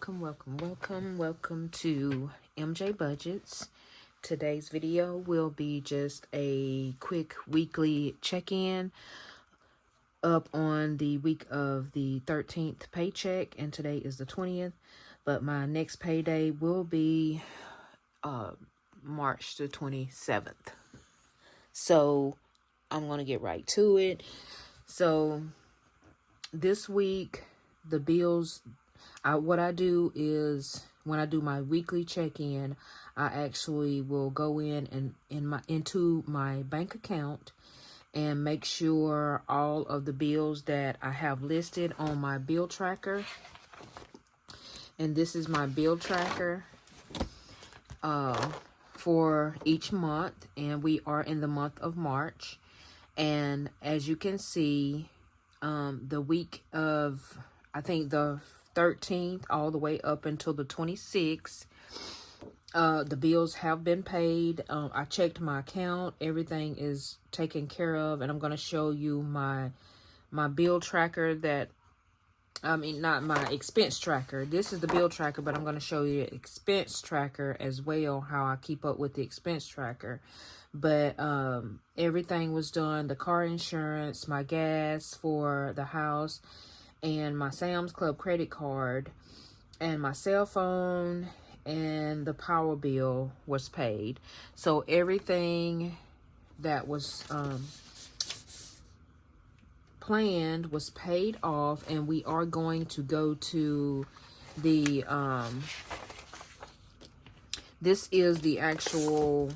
welcome to MJ Budgets. Today's video will be just a quick weekly check-in up on the week of the 13th paycheck, and today is the 20th, but my next payday will be March the 27th. So I'm going to get right to it. So this week, the bills, what I do is when I do my weekly check-in, I actually will go in and into my bank account and make sure all of the bills that I have listed on my bill tracker. And this is my bill tracker for each month, and we are in the month of March. And as you can see, the week of, I think, the 13th all the way up until the 26th, the bills have been paid. I checked my account, everything is taken care of, and I'm going to show you my bill tracker that, not my expense tracker. This is the bill tracker, but I'm going to show you the expense tracker as well, how I keep up with the expense tracker. But everything was done, the car insurance, my gas for the house, and my Sam's Club credit card, and my cell phone, and the power bill was paid. So everything that was planned was paid off, and we are going to go to the this is the actual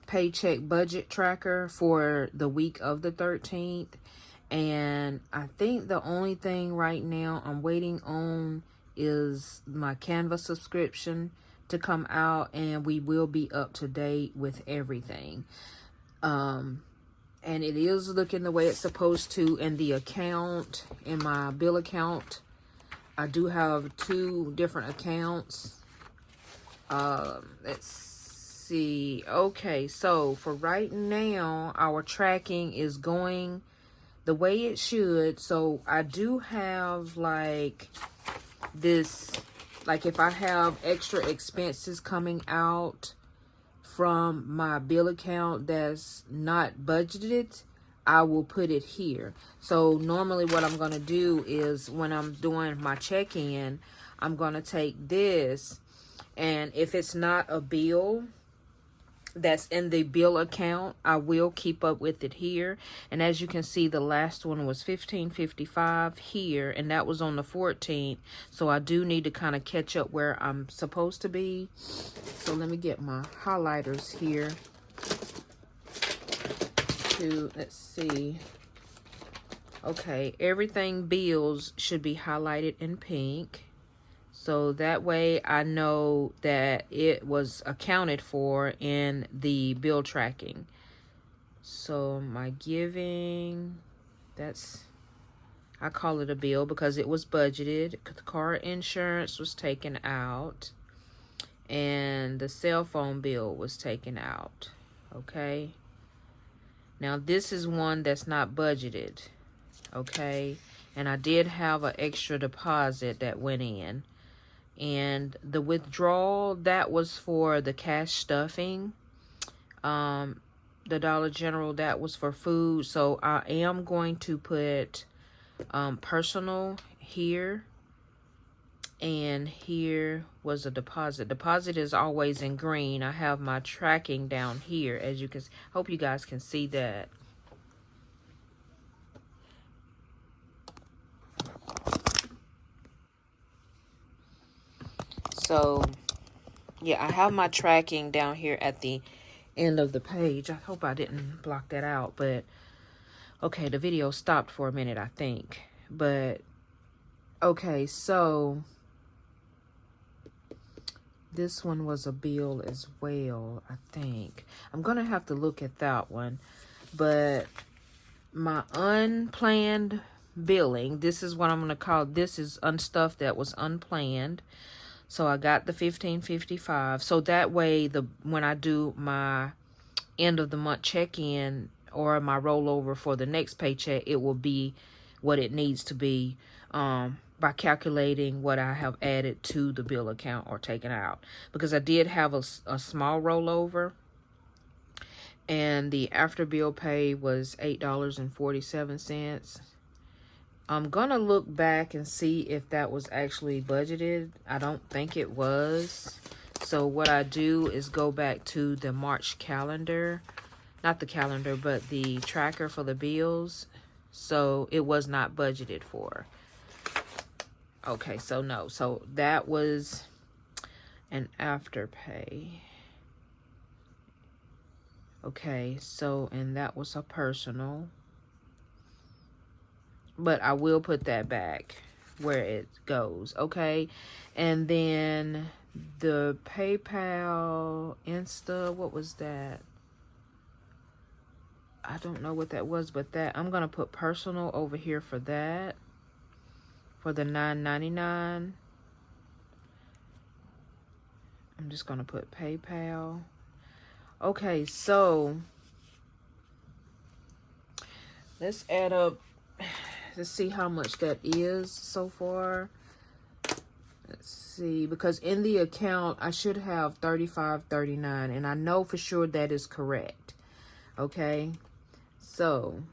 paycheck budget tracker for the week of the 13th. And I think the only thing right now I'm waiting on is my Canva subscription to come out, and we will be up to date with everything. And it is looking the way it's supposed to in the account, in my bill account. I do have two different accounts. Let's see. Okay, so for right now, our tracking is going the way it should. So I do have like this, like if I have extra expenses coming out from my bill account that's not budgeted, I will put it here. So normally what I'm going to do is when I'm doing my check-in, I'm going to take this, and if it's not a bill that's in the bill account, I will keep up with it here. And as you can see, the last one was $15.55 here, and that was on the 14th. So I do need to kind of catch up where I'm supposed to be. So let me get my highlighters here to, let's see. Okay, everything bills should be highlighted in pink. So that way I know that it was accounted for in the bill tracking. So my giving, that's, I call it a bill because it was budgeted. The car insurance was taken out, and the cell phone bill was taken out. Okay. Now this is one that's not budgeted. Okay. And I did have an extra deposit that went in. And the withdrawal, that was for the cash stuffing. The Dollar General, that was for food. So I am going to put personal here. And here was a deposit. Deposit is always in green. I have my tracking down here, as you can see. Hope you guys can see that. So, yeah, I have my tracking down here at the end of the page. I hope I didn't block that out, but okay, the video stopped for a minute, I think. But, okay, so this one was a bill as well, I think. I'm going to have to look at that one. But my unplanned billing, this is what I'm going to call, this is stuff that was unplanned. So I got the $15.55. So that way, when I do my end of the month check-in or my rollover for the next paycheck, it will be what it needs to be. by calculating what I have added to the bill account or taken out, because I did have a small rollover, and the after bill pay was $8.47. I'm gonna look back and see if that was actually budgeted. I don't think it was. So what I do is go back to the March calendar, not the calendar, but the tracker for the bills. So it was not budgeted for. Okay, so no. So that was an afterpay. Okay, so, and that was a personal. But I will put that back where it goes, okay? And then the PayPal, Insta, what was that? I don't know what that was, but that, I'm going to put personal over here for that, for the $9.99. I'm just going to put PayPal. Okay, so let's add up. Let's see how much that is so far. Let's see, because in the account I should have $35.39, and I know for sure that is correct. Okay, so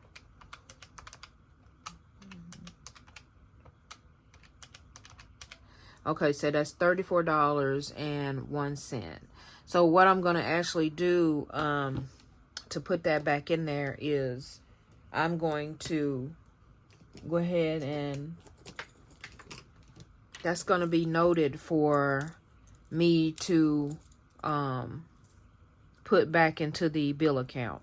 okay, so that's $34.01. So what I'm gonna actually do to put that back in there is I'm going to go ahead, and that's going to be noted for me to put back into the bill account.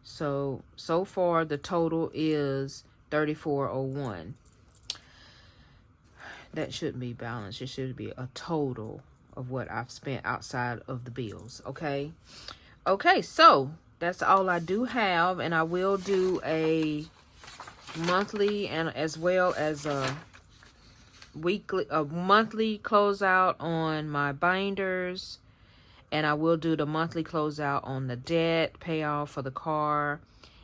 So far the total is $34.01. That shouldn't be balanced. It should be a total of what I've spent outside of the bills. Okay, so that's all I do have, and I will do a monthly and as well as a monthly closeout on my binders, and I will do the monthly closeout on the debt payoff for the car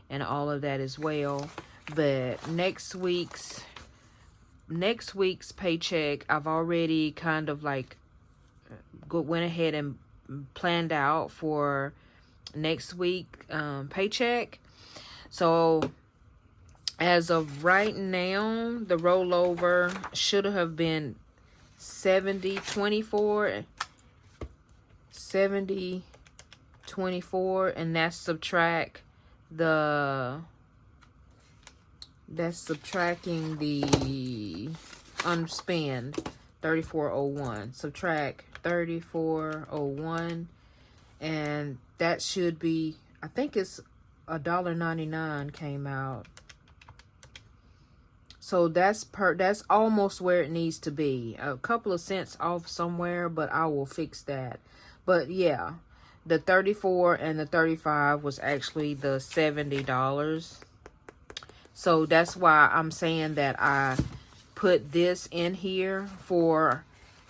and all of that as well. But next week's paycheck, I've already kind of like went ahead and planned out for next week paycheck. So as of right now, the rollover should have been 70-24, 70-24, and that's subtracting the unspent $34.01. Subtract $34.01, and that should be, I think it's $1.99 came out. So that's almost where it needs to be. A couple of cents off somewhere, but I will fix that. But yeah, the 34 and the 35 was actually the $70. So that's why I'm saying that I put this in here for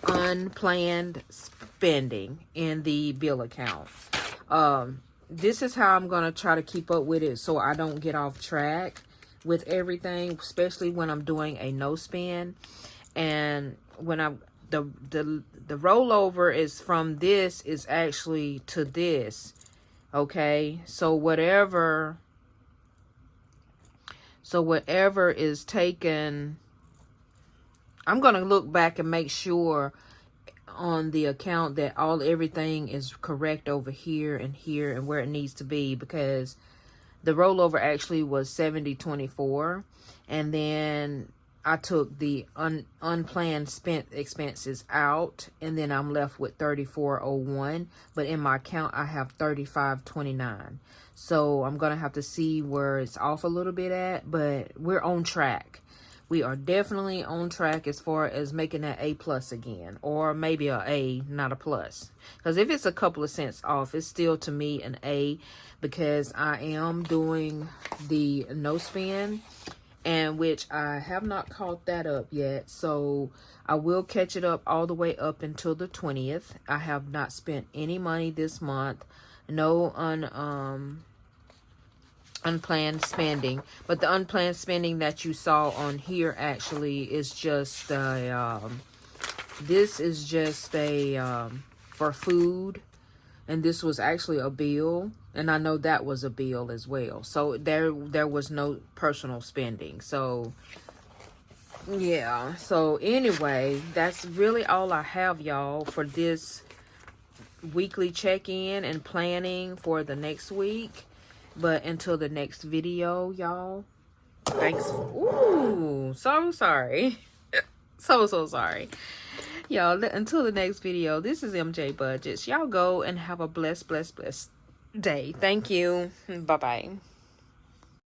unplanned spending in the bill account. This is how I'm going to try to keep up with it so I don't get off track with everything, especially when I'm doing a no spend. And when I'm the rollover is from this is actually to this. Okay, so whatever is taken, I'm gonna look back and make sure on the account that everything is correct over here and where it needs to be, because the rollover actually was 70-24, and then I took the unplanned spent expenses out, and then I'm left with $34.01. But in my account, I have $35.29. So I'm gonna have to see where it's off a little bit at, but we're on track. We are definitely on track as far as making that A+ again, or maybe a A, not a plus. Because if it's a couple of cents off, it's still to me an A, because I am doing the no spend, and which I have not caught that up yet. So I will catch it up all the way up until the 20th. I have not spent any money this month. No unplanned spending. But the unplanned spending that you saw on here actually is just a this is just a for food, and this was actually a bill, and I know that was a bill as well. So there was no personal spending. So yeah, so anyway, that's really all I have, y'all, for this weekly check-in and planning for the next week. But until the next video, y'all, thanks. Ooh, so sorry. So sorry. Y'all, until the next video, this is MJ Budgets. Y'all go and have a blessed day. Thank you. Bye-bye.